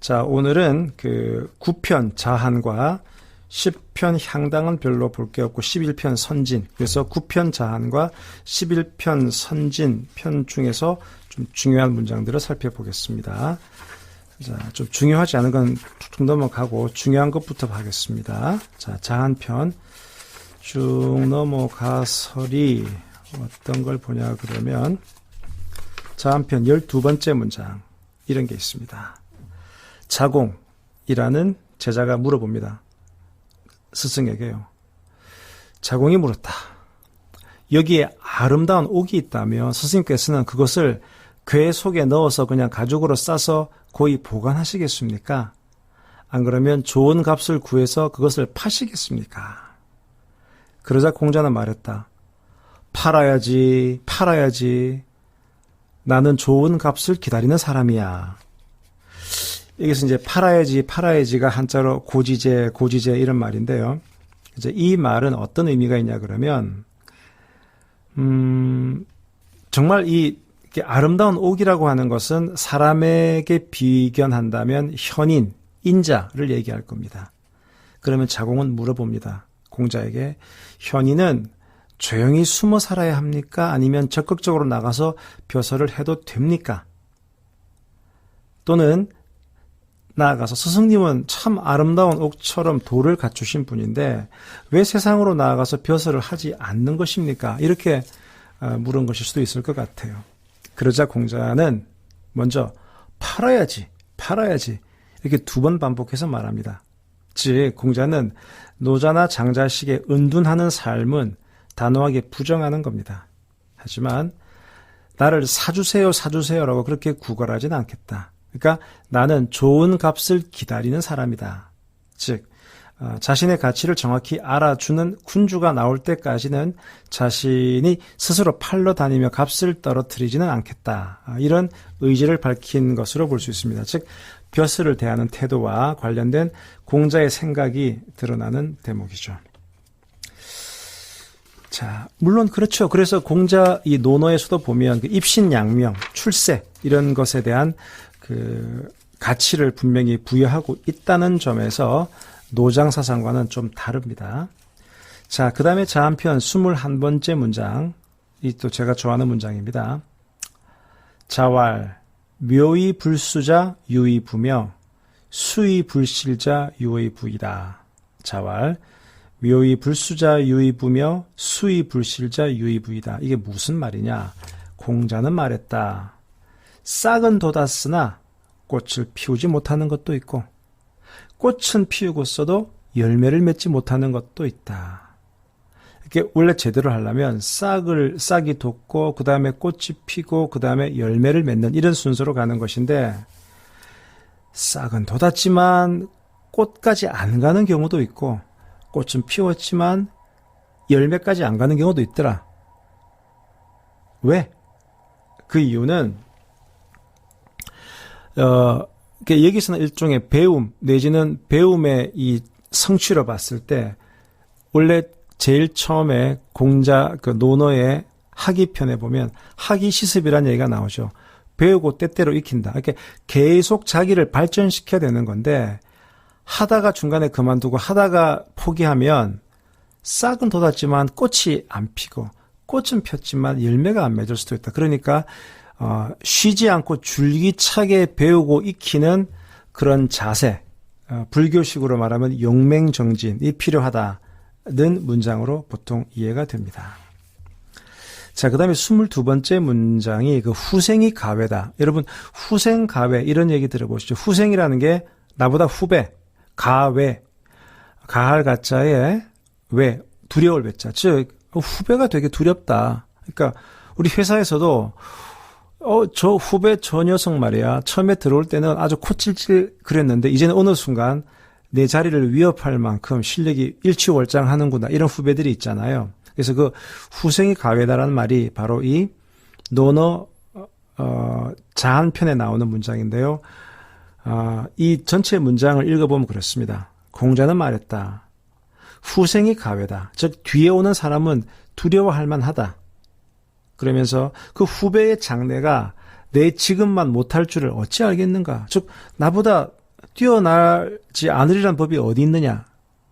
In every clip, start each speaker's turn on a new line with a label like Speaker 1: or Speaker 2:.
Speaker 1: 자, 오늘은 그 9편 자한과 10편 향당은 별로 볼 게 없고 11편 선진. 그래서 9편 자한과 11편 선진 편 중에서 좀 중요한 문장들을 살펴보겠습니다. 자, 좀 중요하지 않은 건 툭툭 넘어가고 중요한 것부터 하겠습니다. 자, 자한편 쭉 넘어가서리 어떤 걸 보냐 그러면 자한편 12번째 문장 이런 게 있습니다. 자공이라는 제자가 물어봅니다. 스승에게요. 자공이 물었다. 여기에 아름다운 옥이 있다며 스승님께서는 그것을 궤 속에 넣어서 그냥 가죽으로 싸서 고이 보관하시겠습니까? 안 그러면 좋은 값을 구해서 그것을 파시겠습니까? 그러자 공자는 말했다. 팔아야지, 팔아야지. 나는 좋은 값을 기다리는 사람이야. 여기서 이제 팔아야지, 팔아야지가 한자로 고지제, 고지제 이런 말인데요. 이제 이 말은 어떤 의미가 있냐 그러면, 정말 이 아름다운 옥이라고 하는 것은 사람에게 비견한다면 현인, 인자를 얘기할 겁니다. 그러면 자공은 물어봅니다. 공자에게 현인은 조용히 숨어 살아야 합니까? 아니면 적극적으로 나가서 벼슬을 해도 됩니까? 또는 나아가서 스승님은 참 아름다운 옥처럼 도를 갖추신 분인데 왜 세상으로 나아가서 벼슬을 하지 않는 것입니까? 이렇게 물은 것일 수도 있을 것 같아요. 그러자 공자는 먼저 팔아야지, 팔아야지 이렇게 2번 반복해서 말합니다. 즉 공자는 노자나 장자식의 은둔하는 삶은 단호하게 부정하는 겁니다. 하지만 나를 사주세요, 사주세요라고 그렇게 구걸하지는 않겠다. 그러니까 나는 좋은 값을 기다리는 사람이다. 즉 자신의 가치를 정확히 알아주는 군주가 나올 때까지는 자신이 스스로 팔러 다니며 값을 떨어뜨리지는 않겠다. 이런 의지를 밝힌 것으로 볼 수 있습니다. 즉 벼슬을 대하는 태도와 관련된 공자의 생각이 드러나는 대목이죠. 자, 물론 그렇죠. 그래서 공자 이 논어에서도 보면 그 입신양명, 출세 이런 것에 대한 그 가치를 분명히 부여하고 있다는 점에서 노장 사상과는 좀 다릅니다. 자, 그 다음에 자한편 21번째 문장. 이 또 제가 좋아하는 문장입니다. 자왈, 묘의 불수자 유의부며 수의 불실자 유의부이다. 자왈, 묘의 불수자 유의부며 수의 불실자 유의부이다. 이게 무슨 말이냐? 공자는 말했다. 싹은 돋았으나 꽃을 피우지 못하는 것도 있고 꽃은 피우고서도 열매를 맺지 못하는 것도 있다. 이렇게 원래 제대로 하려면 싹이 돋고 그 다음에 꽃이 피고 그 다음에 열매를 맺는 이런 순서로 가는 것인데 싹은 돋았지만 꽃까지 안 가는 경우도 있고 꽃은 피웠지만 열매까지 안 가는 경우도 있더라. 왜? 그 이유는 여기서는 일종의 배움 내지는 배움의 이 성취로 봤을 때 원래 제일 처음에 공자 그 논어의 학이편에 보면 학이시습이라는 얘기가 나오죠. 배우고 때때로 익힌다. 이렇게 계속 자기를 발전시켜야 되는 건데 하다가 중간에 그만두고 하다가 포기하면 싹은 돋았지만 꽃이 안 피고 꽃은 폈지만 열매가 안 맺을 수도 있다. 그러니까 쉬지 않고 줄기차게 배우고 익히는 그런 자세, 불교식으로 말하면 용맹정진이 필요하다는 문장으로 보통 이해가 됩니다. 자, 그 다음에 22번째 문장이 그 후생이 가외다. 여러분, 후생가외 이런 얘기 들어보시죠. 후생이라는 게 나보다 후배, 가외, 가할 가짜에 외, 두려울 외자. 즉, 후배가 되게 두렵다. 그러니까 우리 회사에서도 저 후배 저 녀석 말이야. 처음에 들어올 때는 아주 코찔찔 그랬는데 이제는 어느 순간 내 자리를 위협할 만큼 실력이 일취월장하는구나. 이런 후배들이 있잖아요. 그래서 그 후생이 가외다라는 말이 바로 이 논어 자한편에 나오는 문장인데요. 이 전체 문장을 읽어보면 그렇습니다. 공자는 말했다. 후생이 가외다. 즉 뒤에 오는 사람은 두려워할 만하다. 그러면서 그 후배의 장래가 내 지금만 못할 줄을 어찌 알겠는가. 즉 나보다 뛰어나지 않으리란 법이 어디 있느냐.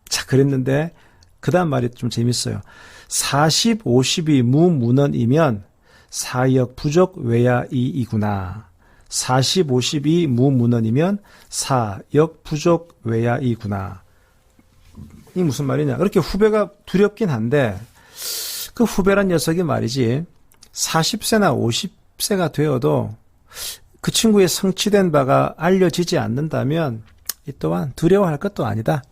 Speaker 1: 자, 그랬는데 그 다음 말이 좀 재밌어요. 40, 50이 무문헌이면 사역 부족 외야이이구나. 40, 50이 무문헌이면 사역 부족 외야이구나. 이 무슨 말이냐. 그렇게 후배가 두렵긴 한데 그 후배란 녀석이 말이지 40세나 50세가 되어도 그 친구의 성취된 바가 알려지지 않는다면 이 또한 두려워할 것도 아니다.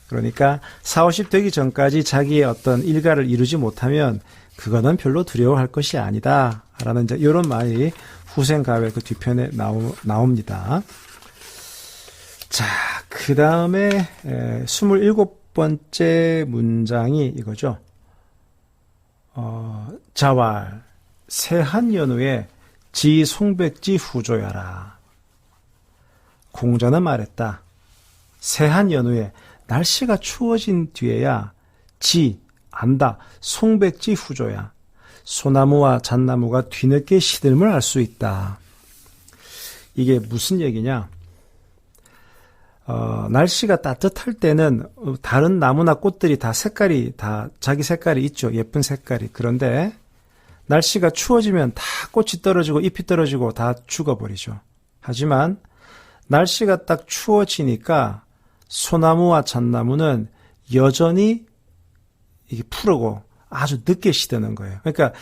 Speaker 1: 그러니까 40, 50 되기 전까지 자기의 어떤 일가를 이루지 못하면 그거는 별로 두려워할 것이 아니다. 라는 이제 이런 말이 후생가회 그 뒤편에 나옵니다. 자, 그 다음에 27번째 문장이 이거죠. 자왈 세한연후에 지 송백지 후조야라. 공자는 말했다. 세한연후에 날씨가 추워진 뒤에야 지 안다. 송백지 후조야. 소나무와 잣나무가 뒤늦게 시들음을 알 수 있다. 이게 무슨 얘기냐? 날씨가 따뜻할 때는 다른 나무나 꽃들이 다 색깔이 다 자기 색깔이 있죠. 예쁜 색깔이. 그런데 날씨가 추워지면 다 꽃이 떨어지고 잎이 떨어지고 다 죽어버리죠. 하지만 날씨가 딱 추워지니까 소나무와 잣나무는 여전히 이게 푸르고 아주 늦게 시드는 거예요. 그러니까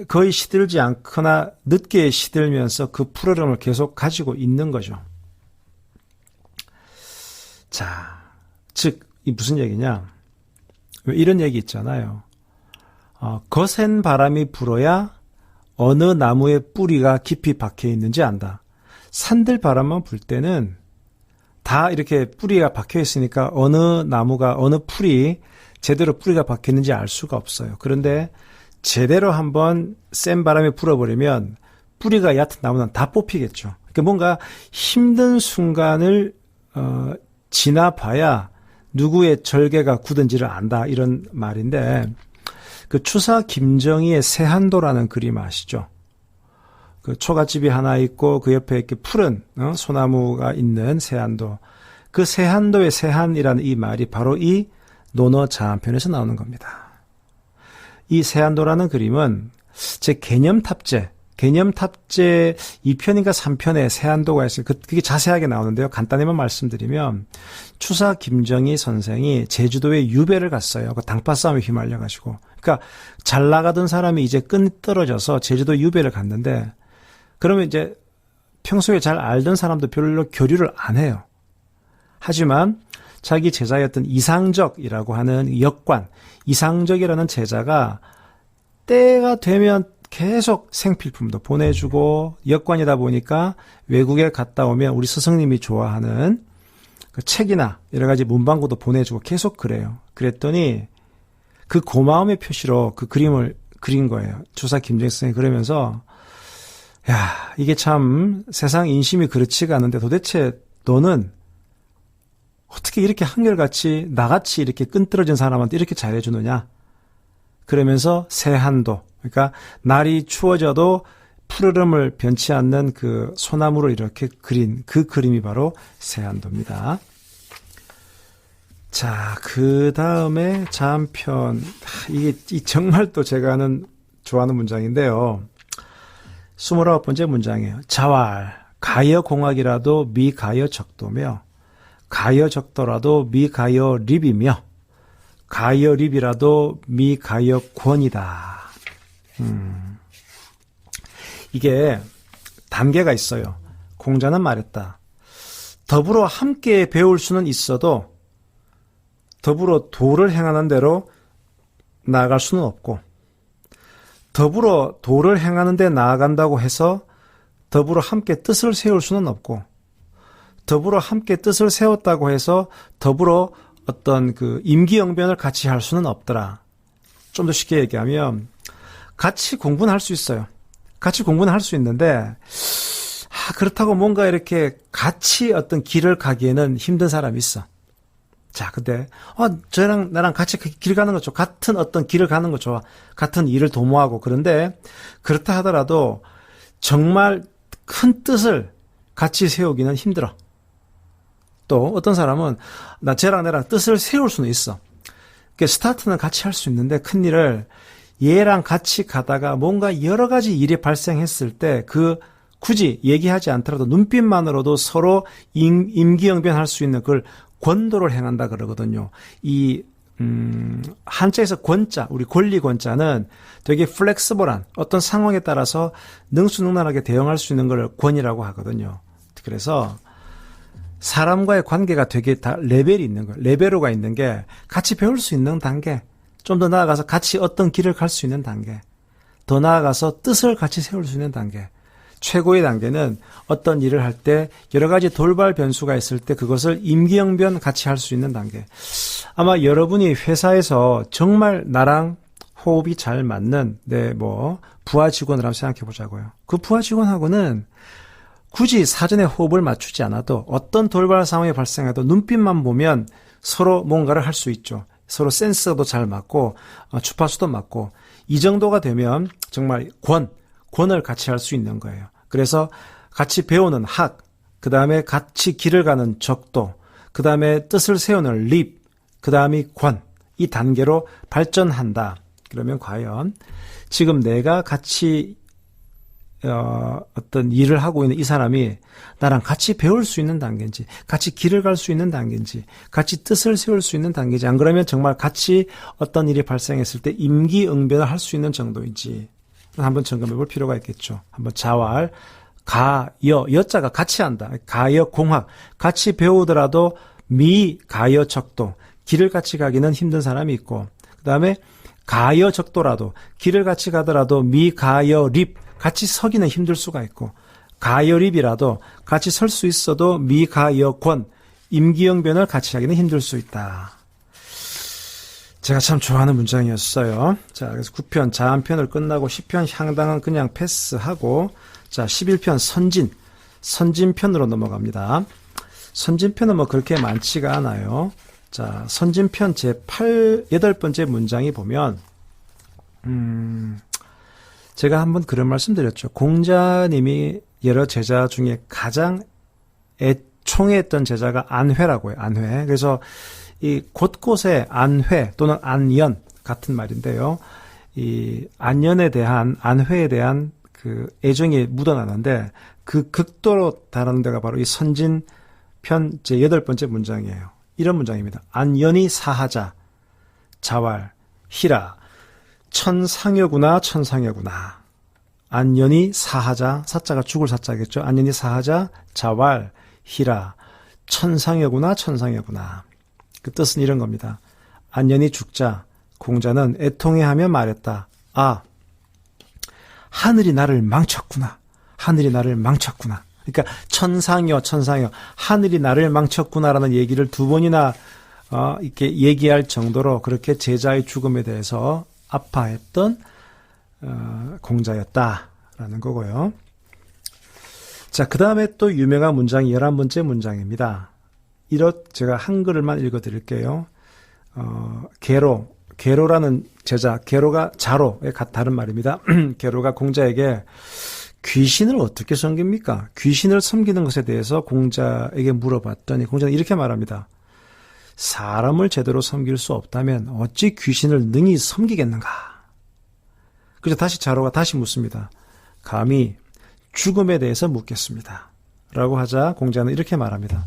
Speaker 1: 거의 시들지 않거나 늦게 시들면서 그 푸르름을 계속 가지고 있는 거죠. 자, 즉, 이 무슨 얘기냐? 이런 얘기 있잖아요. 거센 바람이 불어야 어느 나무의 뿌리가 깊이 박혀 있는지 안다. 산들 바람만 불 때는 다 이렇게 뿌리가 박혀 있으니까 어느 나무가 어느 풀이 제대로 뿌리가 박혀 있는지 알 수가 없어요. 그런데 제대로 한번 센 바람이 불어버리면 뿌리가 얕은 나무는 다 뽑히겠죠. 그러니까 뭔가 힘든 순간을 지나봐야 누구의 절개가 굳은지를 안다 이런 말인데 그 추사 김정희의 세한도라는 그림 아시죠? 그 초가집이 하나 있고 그 옆에 이렇게 푸른 소나무가 있는 세한도. 그 세한도의 세한이라는 이 말이 바로 이 논어자한편에서 나오는 겁니다. 이 세한도라는 그림은 제 개념탑재 2편인가 3편에 세한도가 있어요. 그게 자세하게 나오는데요. 간단히만 말씀드리면 추사 김정희 선생이 제주도에 유배를 갔어요. 그 당파 싸움에 휘말려가지고. 그러니까 잘 나가던 사람이 이제 끈 떨어져서 제주도 유배를 갔는데 그러면 이제 평소에 잘 알던 사람도 별로 교류를 안 해요. 하지만 자기 제자였던 이상적이라고 하는 역관, 이상적이라는 제자가 때가 되면 계속 생필품도 보내주고 역관이다 보니까 외국에 갔다 오면 우리 스승님이 좋아하는 그 책이나 여러 가지 문방구도 보내주고 계속 그래요. 그랬더니 그 고마움의 표시로 그 그림을 그린 거예요. 추사 김정희 선생이 그러면서 야, 이게 참 세상 인심이 그렇지가 않은데 도대체 너는 어떻게 이렇게 한결같이 나같이 이렇게 끈떨어진 사람한테 이렇게 잘해주느냐. 그러면서 세한도, 그러니까 날이 추워져도 푸르름을 변치 않는 그 소나무를 이렇게 그린 그 그림이 바로 세한도입니다. 자, 그 다음에 자한편. 이게 정말 또 제가 좋아하는 문장인데요. 29번째 문장이에요. 자왈, 가여 공학이라도 미 가여 적도며 가여 적도라도 미 가여 립이며 가여 립이라도 미 가여 권이다. 이게 단계가 있어요. 공자는 말했다. 더불어 함께 배울 수는 있어도 더불어 도를 행하는 대로 나아갈 수는 없고 더불어 도를 행하는 데 나아간다고 해서 더불어 함께 뜻을 세울 수는 없고 더불어 함께 뜻을 세웠다고 해서 더불어 어떤 그 임기응변을 같이 할 수는 없더라. 좀 더 쉽게 얘기하면 같이 공부는 할 수 있어요. 같이 공부는 할 수 있는데 그렇다고 뭔가 이렇게 같이 어떤 길을 가기에는 힘든 사람이 있어. 자, 근데 저랑 나랑 같이 길 가는 거 좋아. 같은 어떤 길을 가는 거 좋아. 같은 일을 도모하고. 그런데 그렇다 하더라도 정말 큰 뜻을 같이 세우기는 힘들어. 또 어떤 사람은 나 쟤랑 내랑 뜻을 세울 수는 있어. 그러니까 스타트는 같이 할 수 있는데 큰 일을 얘랑 같이 가다가 뭔가 여러 가지 일이 발생했을 때 굳이 얘기하지 않더라도 눈빛만으로도 서로 임기응변할 수 있는 그걸 권도를 행한다 그러거든요. 한자에서 권자, 우리 권리 권자는 되게 플렉스블한 어떤 상황에 따라서 능수능란하게 대응할 수 있는 걸 권이라고 하거든요. 그래서 사람과의 관계가 되게 다 레벨이 있는 거예요. 레벨로가 있는 게 같이 배울 수 있는 단계, 좀 더 나아가서 같이 어떤 길을 갈 수 있는 단계, 더 나아가서 뜻을 같이 세울 수 있는 단계, 최고의 단계는 어떤 일을 할 때 여러 가지 돌발 변수가 있을 때 그것을 임기응변 같이 할 수 있는 단계. 아마 여러분이 회사에서 정말 나랑 호흡이 잘 맞는 부하 직원을 한번 생각해 보자고요. 그 부하 직원하고는 굳이 사전에 호흡을 맞추지 않아도 어떤 돌발 상황이 발생해도 눈빛만 보면 서로 뭔가를 할 수 있죠. 서로 센스도 잘 맞고 주파수도 맞고 이 정도가 되면 정말 권을 같이 할 수 있는 거예요. 그래서 같이 배우는 학, 그 다음에 같이 길을 가는 적도, 그 다음에 뜻을 세우는 립, 그 다음이 권, 이 단계로 발전한다. 그러면 과연 지금 내가 같이 어떤 일을 하고 있는 이 사람이 나랑 같이 배울 수 있는 단계인지, 같이 길을 갈 수 있는 단계인지, 같이 뜻을 세울 수 있는 단계인지, 안 그러면 정말 같이 어떤 일이 발생했을 때 임기응변을 할 수 있는 정도인지 한번 점검해 볼 필요가 있겠죠. 한번 자활, 여자가 같이 한다. 가여공학, 같이 배우더라도 가여적도, 길을 같이 가기는 힘든 사람이 있고, 그 다음에 가여적도라도, 길을 같이 가더라도 가여립, 같이 서기는 힘들 수가 있고, 가여립이라도 같이 설 수 있어도 가여권, 임기응변을 같이 하기는 힘들 수 있다. 제가 참 좋아하는 문장이었어요. 자, 그래서 9편 자한편을 끝나고 10편 향당은 그냥 패스하고, 자, 11편 선진편으로 넘어갑니다. 선진편은 그렇게 많지가 않아요. 자, 선진편 여덟 번째 문장이 보면, 제가 한번 그런 말씀 드렸죠. 공자님이 여러 제자 중에 가장 애총했던 제자가 안회라고 해요. 안회. 그래서 이 곳곳에 안회 또는 안연 같은 말인데요. 이 안연에 대한, 안회에 대한 그 애정이 묻어나는데 그 극도로 다루는 데가 바로 이 선진편 여덟 번째 문장이에요. 이런 문장입니다. 안연이 사하자, 자활, 희라, 천상여구나, 천상여구나. 안연이 사하자, 사자가 죽을 사자겠죠. 안연이 사하자, 자활, 희라, 천상여구나, 천상여구나. 그 뜻은 이런 겁니다. 안연이 죽자 공자는 애통해하며 말했다. 아, 하늘이 나를 망쳤구나. 하늘이 나를 망쳤구나. 그러니까 천상여, 하늘이 나를 망쳤구나라는 얘기를 두 번이나 이렇게 얘기할 정도로 그렇게 제자의 죽음에 대해서 아파했던 공자였다라는 거고요. 자, 그 다음에 또 유명한 문장이 11번째 문장입니다. 제가 한글을만 읽어드릴게요. 게로라는 제자, 게로가 자로의 다른 말입니다. 게로가 공자에게 귀신을 어떻게 섬깁니까? 귀신을 섬기는 것에 대해서 공자에게 물어봤더니 공자는 이렇게 말합니다. 사람을 제대로 섬길 수 없다면 어찌 귀신을 능히 섬기겠는가? 그래서 다시 자로가 다시 묻습니다. 감히 죽음에 대해서 묻겠습니다. 라고 하자 공자는 이렇게 말합니다.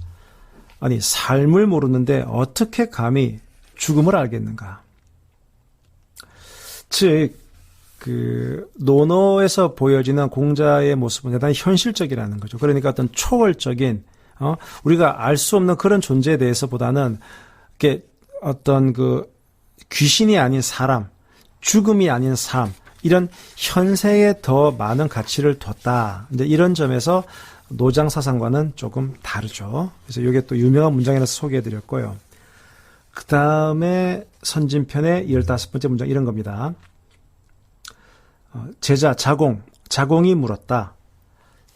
Speaker 1: 아니, 삶을 모르는데 어떻게 감히 죽음을 알겠는가? 즉, 논어에서 보여지는 공자의 모습은 대단히 현실적이라는 거죠. 그러니까 어떤 초월적인, 우리가 알 수 없는 그런 존재에 대해서보다는, 이렇게 어떤 귀신이 아닌 사람, 죽음이 아닌 삶, 이런 현세에 더 많은 가치를 뒀다. 이제 이런 점에서 노장 사상과는 조금 다르죠. 그래서 이게 또 유명한 문장이라서 소개해드렸고요. 그 다음에 선진편의 15번째 문장 이런 겁니다. 제자 자공이 물었다.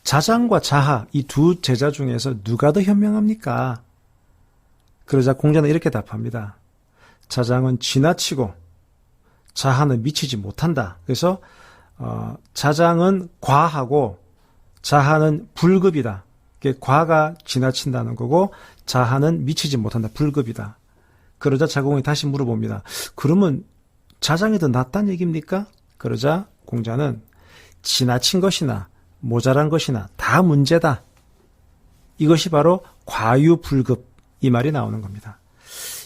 Speaker 1: 자장과 자하 이 두 제자 중에서 누가 더 현명합니까? 그러자 공자는 이렇게 답합니다. 자장은 지나치고 자하는 미치지 못한다. 그래서 자장은 과하고 자하는 불급이다. 과가 지나친다는 거고 자하는 미치지 못한다. 불급이다. 그러자 자공이 다시 물어봅니다. 그러면 자장이 더 낫다는 얘기입니까? 그러자 공자는 지나친 것이나 모자란 것이나 다 문제다. 이것이 바로 과유불급 이 말이 나오는 겁니다.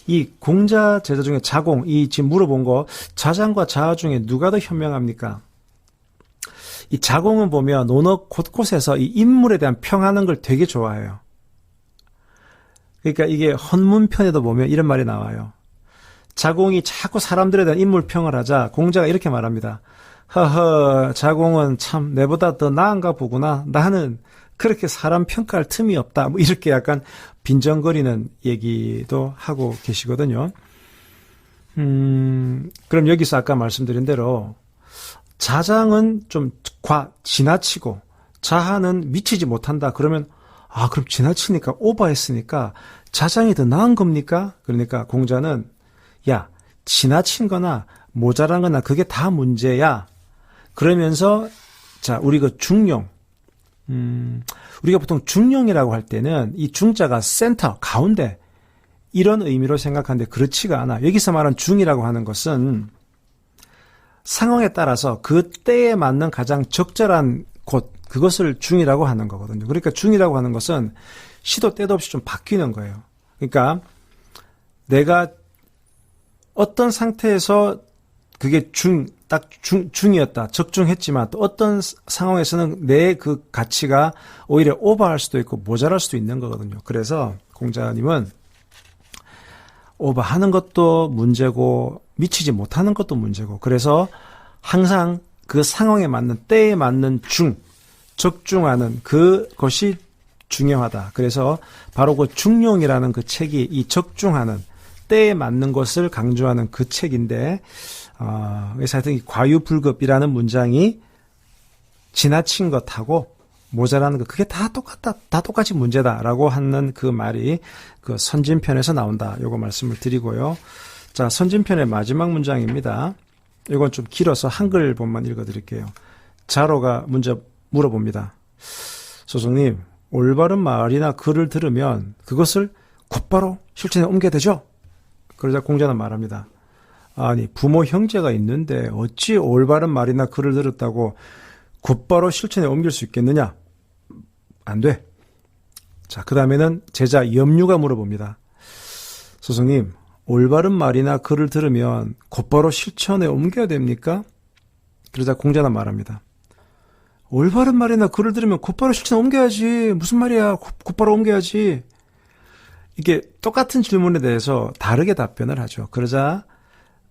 Speaker 1: 이 공자 제자 중에 자공, 이 지금 물어본 거 자장과 자하 중에 누가 더 현명합니까? 이 자공은 보면 논어 곳곳에서 이 인물에 대한 평하는 걸 되게 좋아해요. 그러니까 이게 헌문편에도 보면 이런 말이 나와요. 자공이 자꾸 사람들에 대한 인물 평을 하자 공자가 이렇게 말합니다. 허허, 자공은 참 내보다 더 나은가 보구나. 나는 그렇게 사람 평가할 틈이 없다. 뭐 이렇게 약간 빈정거리는 얘기도 하고 계시거든요. 그럼 여기서 아까 말씀드린 대로 자장은 좀 지나치고 자하는 미치지 못한다. 그러면 그럼 지나치니까 오버했으니까 자장이 더 나은 겁니까? 그러니까 공자는 야, 지나친 거나 모자란 거나 그게 다 문제야. 그러면서 자, 우리 그 중용 우리가 보통 중용이라고 할 때는 이 중자가 센터, 가운데 이런 의미로 생각하는데 그렇지가 않아. 여기서 말한 중이라고 하는 것은 상황에 따라서 그 때에 맞는 가장 적절한 곳, 그것을 중이라고 하는 거거든요. 그러니까 중이라고 하는 것은 시도 때도 없이 좀 바뀌는 거예요. 그러니까 내가 어떤 상태에서 그게 중이었다. 적중했지만 또 어떤 상황에서는 내 그 가치가 오히려 오버할 수도 있고 모자랄 수도 있는 거거든요. 그래서 공자님은 오버하는 것도 문제고 미치지 못하는 것도 문제고 그래서 항상 그 상황에 맞는 때에 맞는 적중하는 그것이 중요하다. 그래서 바로 그 중용이라는 그 책이 이 적중하는 때에 맞는 것을 강조하는 그 책인데 그래서 하여튼 이 과유불급이라는 문장이 지나친 것하고 모자라는 것 그게 다 똑같다. 다 똑같이 문제다라고 하는 그 말이 그 선진편에서 나온다. 요거 말씀을 드리고요. 자, 선진편의 마지막 문장입니다. 이건 좀 길어서 한글 본만 읽어드릴게요. 자로가 먼저 물어봅니다. 소승님, 올바른 말이나 글을 들으면 그것을 곧바로 실천에 옮겨야 되죠? 그러자 공자는 말합니다. 아니, 부모 형제가 있는데 어찌 올바른 말이나 글을 들었다고 곧바로 실천에 옮길 수 있겠느냐? 안 돼. 자, 그 다음에는 제자 염류가 물어봅니다. 스승님, 올바른 말이나 글을 들으면 곧바로 실천에 옮겨야 됩니까? 그러자 공자는 말합니다. 올바른 말이나 글을 들으면 곧바로 실천에 옮겨야지. 무슨 말이야? 곧바로 옮겨야지. 이게 똑같은 질문에 대해서 다르게 답변을 하죠. 그러자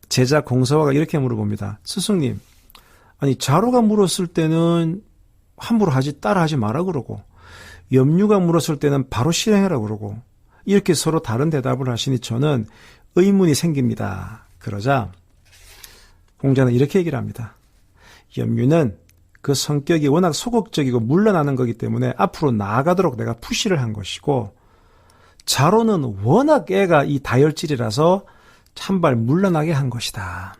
Speaker 1: 제자 공서화가 이렇게 물어봅니다. 스승님, 아니 자로가 물었을 때는 함부로 따라하지 마라 그러고 염류가 물었을 때는 바로 실행하라 그러고 이렇게 서로 다른 대답을 하시니 저는 의문이 생깁니다. 그러자 공자는 이렇게 얘기를 합니다. 염류는 그 성격이 워낙 소극적이고 물러나는 거기 때문에 앞으로 나아가도록 내가 푸시를 한 것이고 자로는 워낙 애가 이 다혈질이라서 한 발 물러나게 한 것이다.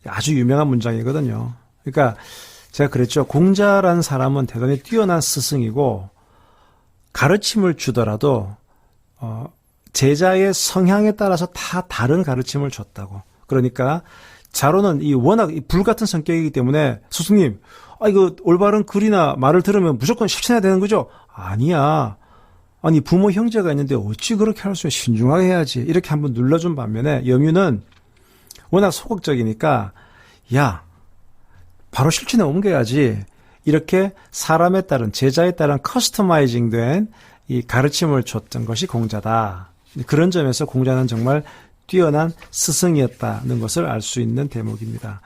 Speaker 1: 아주 유명한 문장이거든요. 그러니까 제가 그랬죠. 공자란 사람은 대단히 뛰어난 스승이고 가르침을 주더라도 제자의 성향에 따라서 다 다른 가르침을 줬다고. 그러니까 자로는 이 워낙 불같은 성격이기 때문에 스승님, 이거 올바른 글이나 말을 들으면 무조건 실천해야 되는 거죠? 아니야. 아니 부모 형제가 있는데 어찌 그렇게 할 수 있어? 신중하게 해야지. 이렇게 한번 눌러준 반면에 염유는 워낙 소극적이니까 야 바로 실천에 옮겨야지. 이렇게 사람에 따른 제자에 따른 커스터마이징된 이 가르침을 줬던 것이 공자다. 그런 점에서 공자는 정말 뛰어난 스승이었다는 것을 알 수 있는 대목입니다.